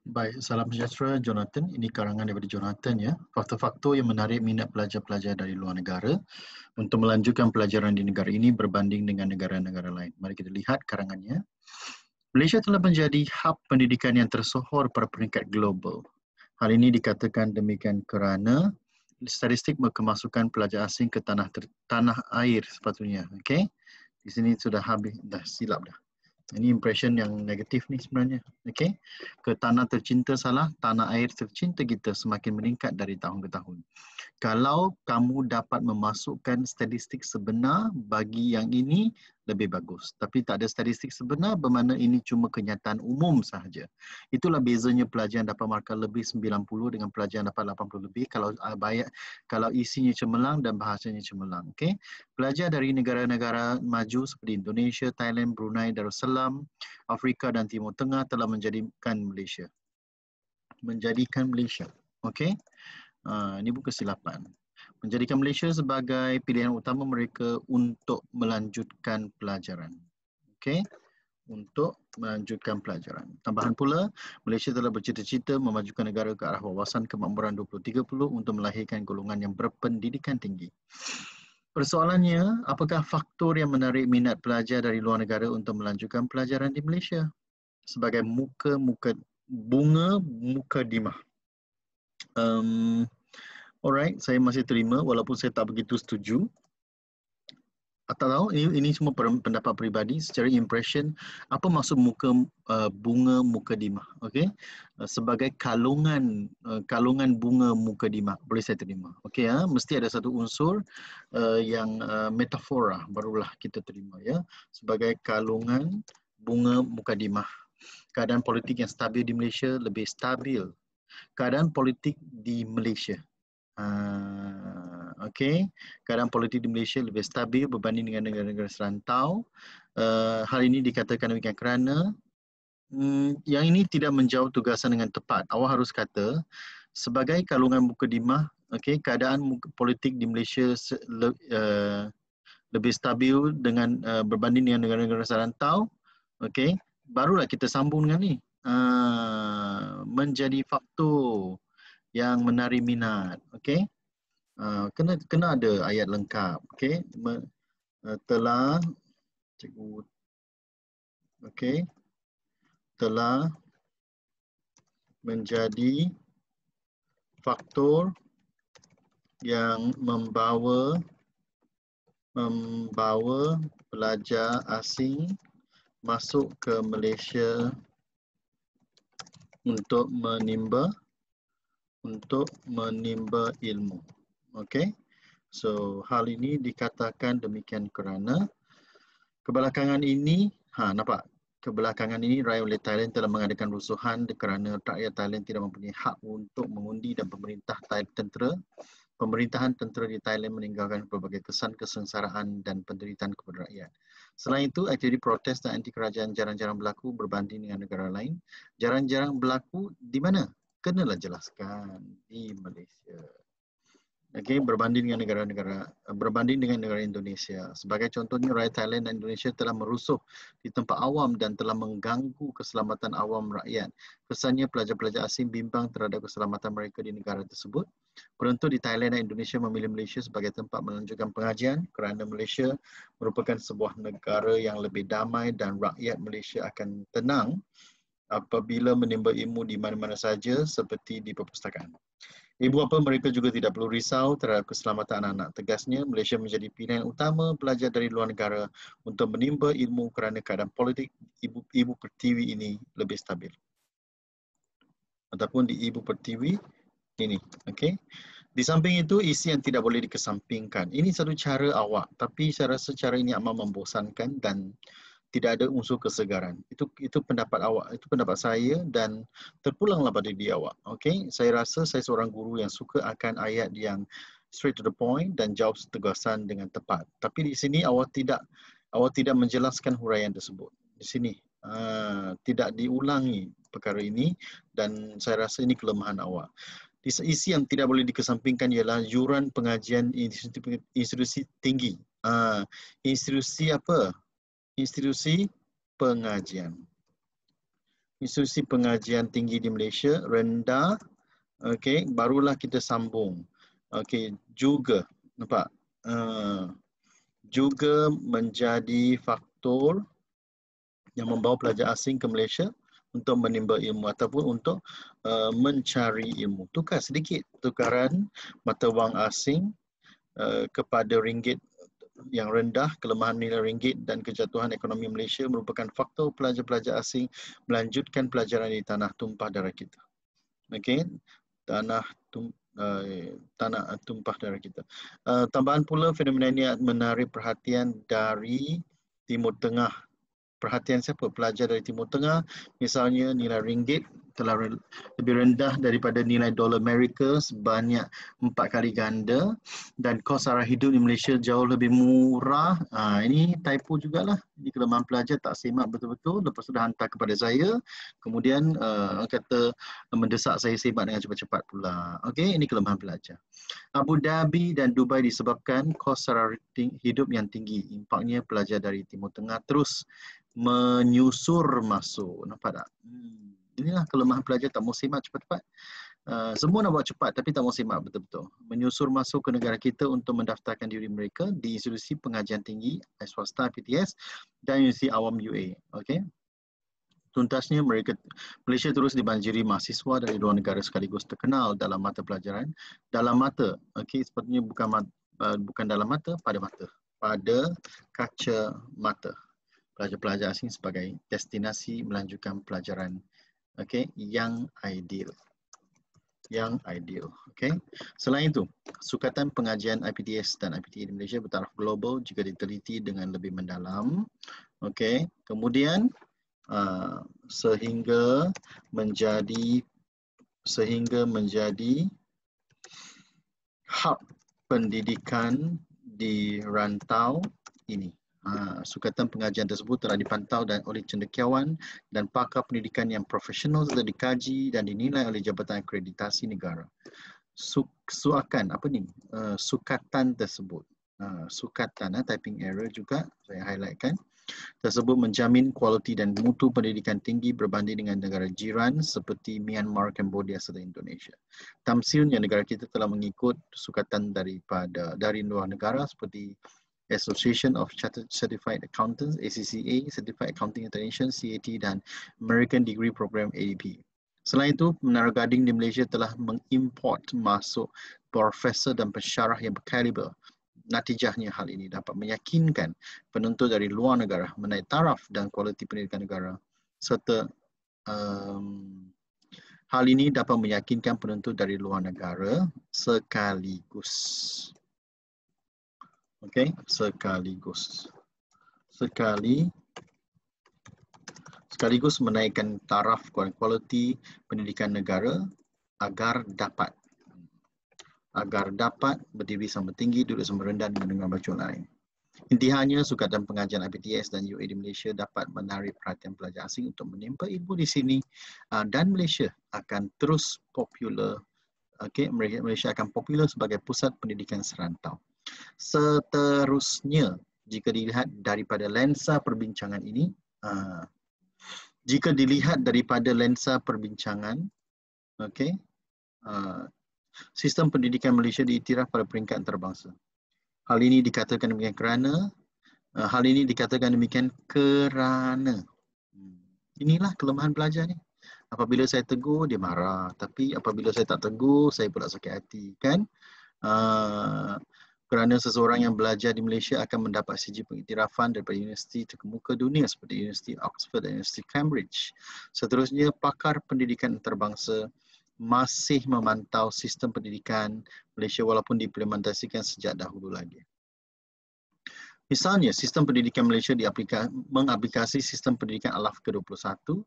Baik, salam sejahtera Jonathan. Ini karangan daripada Jonathan ya. Faktor-faktor yang menarik minat pelajar-pelajar dari luar negara untuk melanjutkan pelajaran di negara ini berbanding dengan negara-negara lain. Mari kita lihat karangannya. Malaysia telah menjadi hub pendidikan yang tersohor pada peringkat global. Hal ini dikatakan demikian kerana statistik kemasukan pelajar asing ke tanah air sepatutnya. Okey. Di sini sudah habis, dah silap dah. Ini impression yang negatif ni sebenarnya. Okey. Ke tanah tercinta salah, tanah air tercinta kita semakin meningkat dari tahun ke tahun. Kalau kamu dapat memasukkan statistik sebenar bagi yang ini, lebih bagus. Tapi tak ada statistik sebenar bermakna ini cuma kenyataan umum sahaja. Itulah bezanya pelajar yang dapat markah lebih 90 dengan pelajar yang dapat 80 lebih kalau isinya cemerlang dan bahasanya cemerlang. Okay? Pelajar dari negara-negara maju seperti Indonesia, Thailand, Brunei, Darussalam, Afrika dan Timur Tengah telah menjadikan Malaysia. Okay? Ini bukan kesilapan. Menjadikan Malaysia sebagai pilihan utama mereka untuk melanjutkan pelajaran. Okey, untuk melanjutkan pelajaran. Tambahan pula, Malaysia telah bercita-cita memajukan negara ke arah wawasan kemakmuran 2030 untuk melahirkan golongan yang berpendidikan tinggi. Persoalannya, apakah faktor yang menarik minat pelajar dari luar negara untuk melanjutkan pelajaran di Malaysia? Sebagai bunga mukadimah. Alright, saya masih terima walaupun saya tak begitu setuju. Tak tahu, ini semua pendapat peribadi secara impression. Apa maksud bunga mukadimah? Okey, sebagai kalungan bunga mukadimah boleh saya terima. Okey ya, mesti ada satu unsur yang metafora barulah kita terima ya, sebagai kalungan bunga mukadimah. Keadaan politik yang stabil di Malaysia lebih stabil. Keadaan politik di Malaysia. Okey, keadaan politik di Malaysia lebih stabil berbanding dengan negara-negara serantau. Hal ini dikatakan demikian kerana yang ini tidak menjawab tugasan dengan tepat. Awak harus kata sebagai kalungan mukadimah, okey, keadaan politik di Malaysia lebih stabil dengan berbanding dengan negara-negara serantau. Okey, barulah kita sambung dengan ni. Menjadi faktor yang menarik minat. Okey. Kena ada ayat lengkap. Okey. Telah cikgu okey. Telah menjadi faktor yang membawa pelajar asing masuk ke Malaysia untuk menimba ilmu. Okey. So, hal ini dikatakan demikian kerana kebelakangan ini, nampak? Kebelakangan ini, rakyat oleh Thailand telah mengadakan rusuhan kerana rakyat Thailand tidak mempunyai hak untuk mengundi dan pemerintahan tentera di Thailand meninggalkan pelbagai kesan kesengsaraan dan penderitaan kepada rakyat. Selain itu, aktiviti protes dan anti kerajaan jarang-jarang berlaku berbanding dengan negara lain. Jarang-jarang berlaku di mana? Kenalah jelaskan di Malaysia. Okey, berbanding dengan negara Indonesia. Sebagai contohnya, rakyat Thailand dan Indonesia telah merusuh di tempat awam dan telah mengganggu keselamatan awam rakyat. Kesannya pelajar-pelajar asing bimbang terhadap keselamatan mereka di negara tersebut. Peruntuk di Thailand dan Indonesia memilih Malaysia sebagai tempat melanjutkan pengajian kerana Malaysia merupakan sebuah negara yang lebih damai dan rakyat Malaysia akan tenang apabila menimba ilmu di mana-mana saja seperti di perpustakaan. Ibu bapa mereka juga tidak perlu risau terhadap keselamatan anak-anak. Tegasnya, Malaysia menjadi pilihan utama pelajar dari luar negara untuk menimba ilmu kerana keadaan politik ibu pertiwi ini lebih stabil. Ataupun di ibu pertiwi ini. Okay? Di samping itu, isi yang tidak boleh dikesampingkan. Ini satu cara awak, tapi saya rasa cara ini amat membosankan dan tidak ada unsur kesegaran. Itu pendapat awak, itu pendapat saya dan terpulanglah pada diri awak. Okey, saya rasa saya seorang guru yang suka akan ayat yang straight to the point dan jawab tegasan dengan tepat. Tapi di sini awak tidak menjelaskan huraian tersebut. Di sini tidak diulangi perkara ini dan saya rasa ini kelemahan awak. Isi yang tidak boleh dikesampingkan ialah yuran pengajian institusi tinggi. Institusi apa? Institusi pengajian. institusi pengajian tinggi di Malaysia rendah, okey, barulah kita sambung. Okey, juga nampak juga menjadi faktor yang membawa pelajar asing ke Malaysia untuk menimba ilmu ataupun untuk mencari ilmu. Tukar sedikit tukaran mata wang asing kepada ringgit yang rendah, kelemahan nilai ringgit dan kejatuhan ekonomi Malaysia merupakan faktor pelajar-pelajar asing melanjutkan pelajaran di tanah tumpah darah kita. Okey, tanah tumpah darah kita. Tambahan pula, fenomena ini menarik perhatian dari Timur Tengah. Perhatian siapa? Pelajar dari Timur Tengah. Misalnya nilai ringgit telah lebih rendah daripada nilai dolar Amerika sebanyak 4 kali ganda dan kos sara hidup di Malaysia jauh lebih murah. Ini typo jugalah. Ini kelemahan pelajar tak simak betul-betul, lepas sudah hantar kepada saya. Kemudian kata mendesak saya simak dengan cepat-cepat pula. Okey, ini kelemahan pelajar. Abu Dhabi dan Dubai disebabkan kos sara hidup yang tinggi. Impaknya pelajar dari Timur Tengah terus menyusur masuk. Nampak tak? Inilah kelemahan pelajar tak mau simak cepat-cepat. Semua nak buat cepat tapi tak mau simak betul-betul. Menyusur masuk ke negara kita untuk mendaftarkan diri mereka di institusi pengajian tinggi swasta PTS dan institusi awam UA. Okey. Tuntasnya Malaysia terus dibanjiri mahasiswa dari luar negara sekaligus terkenal dalam mata pelajaran. Dalam mata, okey, sepatutnya bukan dalam mata, pada kaca mata. Pelajar-pelajar asing sebagai destinasi melanjutkan pelajaran, okey, yang ideal. Okey. Selain itu, sukatan pengajian IPTS dan IPTA di Malaysia bertaraf global jika diteliti dengan lebih mendalam. Okey. Kemudian sehingga menjadi hub pendidikan di rantau ini. Sukatan pengajian tersebut telah dipantau oleh cendekiawan dan pakar pendidikan yang profesional serta dikaji dan dinilai oleh Jabatan Akreditasi Negara. Sukatan tersebut. Sukatan, typing error juga saya highlightkan. Tersebut menjamin kualiti dan mutu pendidikan tinggi berbanding dengan negara jiran seperti Myanmar, Cambodia serta Indonesia. Tamsilnya negara kita telah mengikut sukatan dari luar negara seperti Association of Chartered Certified Accountants, ACCA, Certified Accounting International, CAT dan American Degree Program, ADP. Selain itu, Menara Gading di Malaysia telah mengimport masuk profesor dan pensyarah yang berkaliber. Natijahnya hal ini dapat meyakinkan penuntut dari luar negara menaik taraf dan kualiti pendidikan negara serta hal ini dapat meyakinkan penuntut dari luar negara sekaligus. Okey, sekaligus menaikkan taraf kualiti pendidikan negara agar dapat berdiri sama tinggi, duduk sama rendah dengan bacaan lain. Intihannya, sukatan pengajian IPTS dan UA di Malaysia dapat menarik perhatian pelajar asing untuk menimba ilmu di sini dan Malaysia akan terus popular. Okey, Malaysia akan popular sebagai pusat pendidikan serantau. Seterusnya, jika dilihat daripada lensa perbincangan ini, okey, sistem pendidikan Malaysia diiktiraf pada peringkat antarabangsa. Hal ini dikatakan demikian kerana inilah kelemahan pelajar ni. Apabila saya tegur, dia marah. Tapi apabila saya tak tegur, saya pula sakit hati, kan? Kerana seseorang yang belajar di Malaysia akan mendapat sijil pengiktirafan daripada universiti terkemuka dunia seperti Universiti Oxford dan Universiti Cambridge. Seterusnya, pakar pendidikan antarabangsa masih memantau sistem pendidikan Malaysia walaupun diimplementasikan sejak dahulu lagi. Misalnya, sistem pendidikan Malaysia mengaplikasi sistem pendidikan Alaf ke-21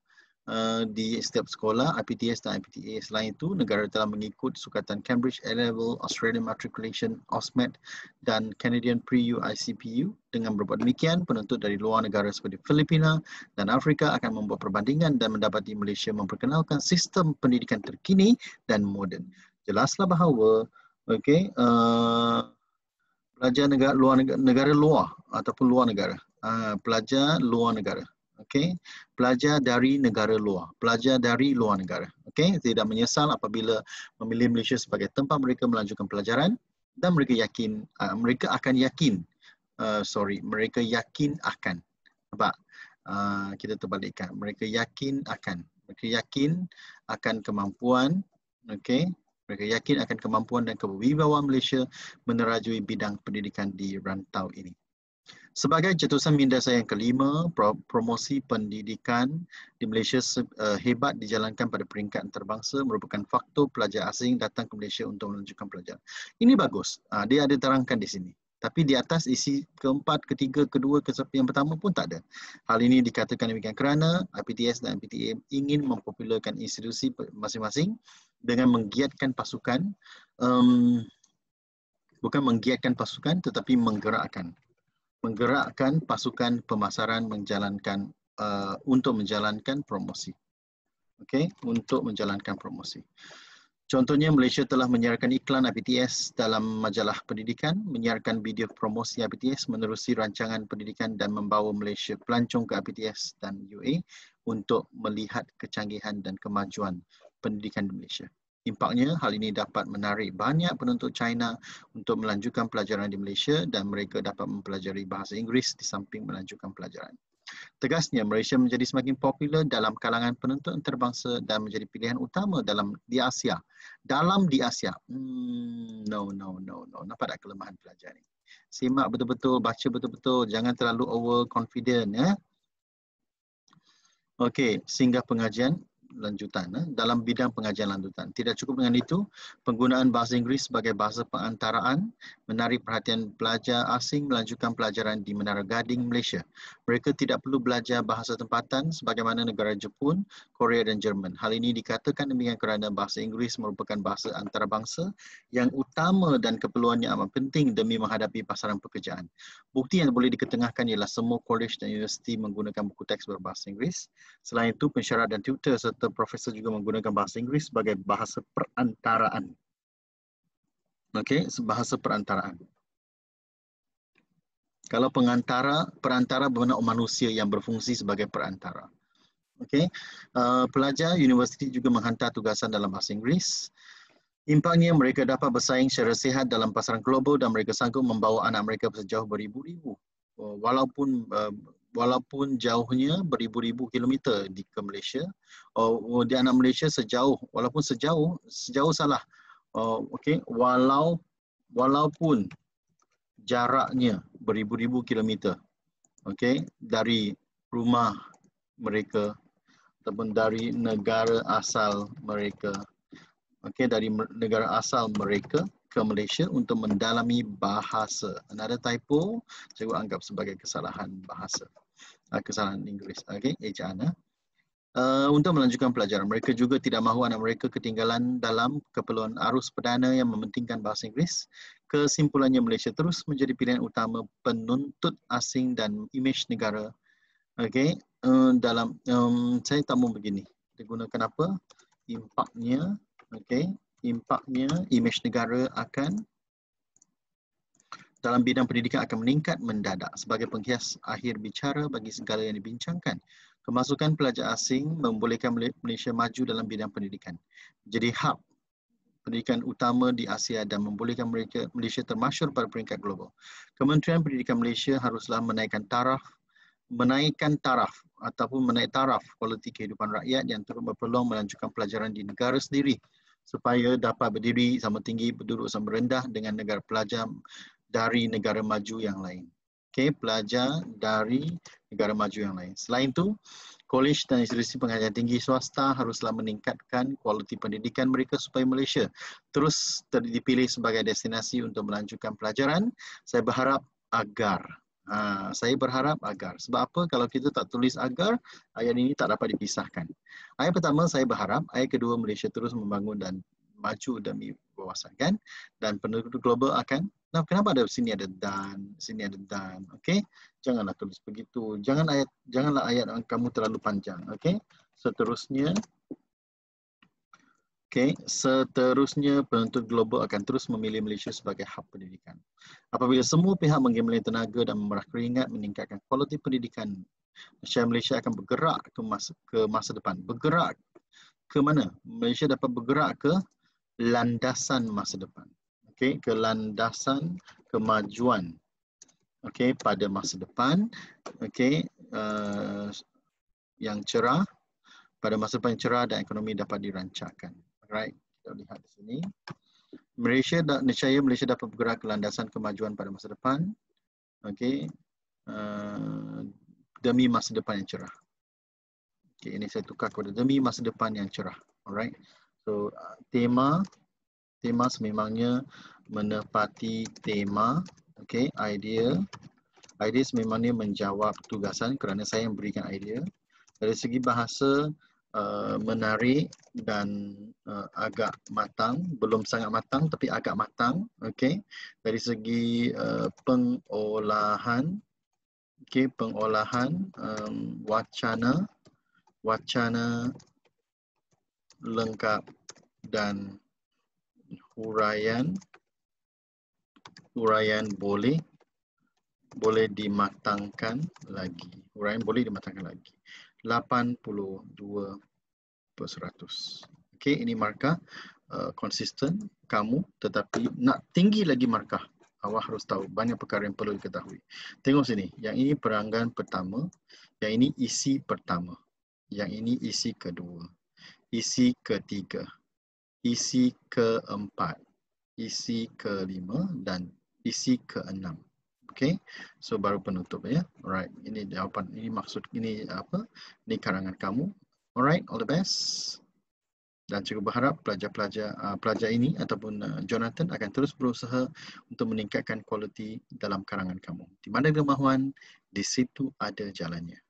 di setiap sekolah, IPTS dan IPTA. Selain itu, negara telah mengikut sukatan Cambridge A-Level, Australian Matriculation, AUSMET dan Canadian Pre-U ICPU. Dengan berbuat demikian, penuntut dari luar negara seperti Filipina dan Afrika akan membuat perbandingan dan mendapati Malaysia memperkenalkan sistem pendidikan terkini dan moden. Jelaslah bahawa pelajar negara luar ataupun luar negara, pelajar luar negara, Okey, pelajar dari negara luar, pelajar dari luar negara. Okey, tidak menyesal apabila memilih Malaysia sebagai tempat mereka melanjutkan pelajaran dan mereka yakin mereka akan yakin mereka yakin akan. Nampak? Kita terbalikkan. Mereka yakin akan kemampuan, okey, mereka yakin akan kemampuan dan kewibawaan Malaysia menerajui bidang pendidikan di rantau ini. Sebagai cetusan minda saya yang kelima, promosi pendidikan di Malaysia hebat dijalankan pada peringkat antarabangsa merupakan faktor pelajar asing datang ke Malaysia untuk melanjutkan pelajaran. Ini bagus. Dia ada terangkan di sini. Tapi di atas isi keempat, ketiga, kedua, yang pertama pun tak ada. Hal ini dikatakan demikian kerana IPTS dan MPTA ingin mempopularkan institusi masing-masing dengan menggiatkan pasukan, bukan menggiatkan pasukan tetapi menggerakkan pasukan pemasaran untuk menjalankan promosi. Okey, untuk menjalankan promosi. Contohnya, Malaysia telah menyiarkan iklan IPTS dalam majalah pendidikan, menyiarkan video promosi IPTS, menerusi rancangan pendidikan dan membawa Malaysia pelancong ke IPTS dan UA untuk melihat kecanggihan dan kemajuan pendidikan di Malaysia. Impaknya, hal ini dapat menarik banyak penuntut China untuk melanjutkan pelajaran di Malaysia dan mereka dapat mempelajari bahasa Inggeris di samping melanjutkan pelajaran. Tegasnya, Malaysia menjadi semakin popular dalam kalangan penuntut antarabangsa dan menjadi pilihan utama di Asia. No. Nampak tak kelemahan pelajar ni? Simak betul-betul, baca betul-betul, jangan terlalu overconfident. Okey, singgah pengajian lanjutan. Dalam bidang pengajian lanjutan. Tidak cukup dengan itu, penggunaan bahasa Inggeris sebagai bahasa pengantaraan menarik perhatian pelajar asing melanjutkan pelajaran di Menara Gading, Malaysia. Mereka tidak perlu belajar bahasa tempatan sebagaimana negara Jepun, Korea dan Jerman. Hal ini dikatakan demikian kerana bahasa Inggeris merupakan bahasa antarabangsa yang utama dan keperluannya amat penting demi menghadapi pasaran pekerjaan. Bukti yang boleh diketengahkan ialah semua kolej dan universiti menggunakan buku teks berbahasa Inggeris. Selain itu, pensyarah dan tutor serta profesor juga menggunakan bahasa Inggeris sebagai bahasa perantaraan. Okey, bahasa perantaraan. Kalau perantara bermakna manusia yang berfungsi sebagai perantara. Okey, pelajar universiti juga menghantar tugasan dalam bahasa Inggeris. Impaknya mereka dapat bersaing secara sihat dalam pasaran global dan mereka sanggup membawa anak mereka sejauh beribu-ribu. Walaupun jauhnya beribu-ribu kilometer ke Malaysia, di anak Malaysia walaupun jaraknya beribu-ribu kilometer, dari rumah mereka ataupun dari negara asal mereka, dari negara asal mereka ke Malaysia untuk mendalami bahasa. Another typo, saya anggap sebagai kesalahan bahasa. Kesalahan Inggeris. Ejaan. Untuk melanjutkan pelajaran, mereka juga tidak mahu anak mereka ketinggalan dalam keperluan arus perdana yang mementingkan bahasa Inggeris. Kesimpulannya, Malaysia terus menjadi pilihan utama penuntut asing dan imej negara. Saya tak mahu begini. Digunakan apa? Impaknya, imej negara akan dalam bidang pendidikan akan meningkat mendadak sebagai penghias akhir bicara bagi segala yang dibincangkan. Kemasukan pelajar asing membolehkan Malaysia maju dalam bidang pendidikan. Jadi hub pendidikan utama di Asia dan membolehkan Malaysia termasyhur pada peringkat global. Kementerian Pendidikan Malaysia haruslah menaik taraf kualiti kehidupan rakyat yang turut berpeluang melanjutkan pelajaran di negara sendiri supaya dapat berdiri sama tinggi, berduduk sama rendah dengan negara pelajar dari negara maju yang lain. Pelajar dari negara maju yang lain. Selain itu, kolej dan institusi pengajian tinggi swasta haruslah meningkatkan kualiti pendidikan mereka supaya Malaysia terus dipilih sebagai destinasi untuk melanjutkan pelajaran. Saya berharap agar. Sebab apa? Kalau kita tak tulis agar, ayat ini tak dapat dipisahkan. Ayat pertama, saya berharap. Ayat kedua, Malaysia terus membangun dan maju demi wawasan, kan? Dan penduduk global akan. Nah, kenapa sini ada dan, sini ada dan? Janganlah tulis begitu. Janganlah ayat kamu terlalu panjang. Seterusnya. Seterusnya penuntut global akan terus memilih Malaysia sebagai hub pendidikan. Apabila semua pihak menggemilang tenaga dan memerah keringat meningkatkan kualiti pendidikan Nescaya Malaysia akan bergerak ke masa depan. Bergerak ke mana? Malaysia dapat bergerak ke landasan masa depan. Okey, ke landasan kemajuan. Okey, pada masa depan. Okey, yang cerah, pada masa depan yang cerah dan ekonomi dapat dirancangkan. Alright, kita lihat di sini. Nescaya Malaysia dapat bergerak ke landasan kemajuan pada masa depan. Okey, demi masa depan yang cerah. Okay, ini saya tukar kepada demi masa depan yang cerah. Alright. So tema sememangnya menepati tema. Okay, idea sememangnya menjawab tugasan kerana saya yang berikan idea. Dari segi bahasa menarik dan agak matang, belum sangat matang tapi agak matang. Okay. Dari segi pengolahan, okay, pengolahan wacana lengkap dan huraian boleh dimatangkan lagi. Huraian boleh dimatangkan lagi. 82%. Okey, ini markah konsisten kamu, tetapi nak tinggi lagi markah, awak harus tahu banyak perkara yang perlu diketahui. Tengok sini, yang ini peranggan pertama, yang ini isi pertama, yang ini isi kedua, isi ketiga, isi keempat, isi kelima dan isi keenam. Okay, so baru penutup ya. Alright, ini jawapan, ini maksud, ini apa? Ini karangan kamu. Alright, all the best. Dan juga berharap pelajar ini ataupun Jonathan akan terus berusaha untuk meningkatkan kualiti dalam karangan kamu. Di mana kemahuan, di situ ada jalannya.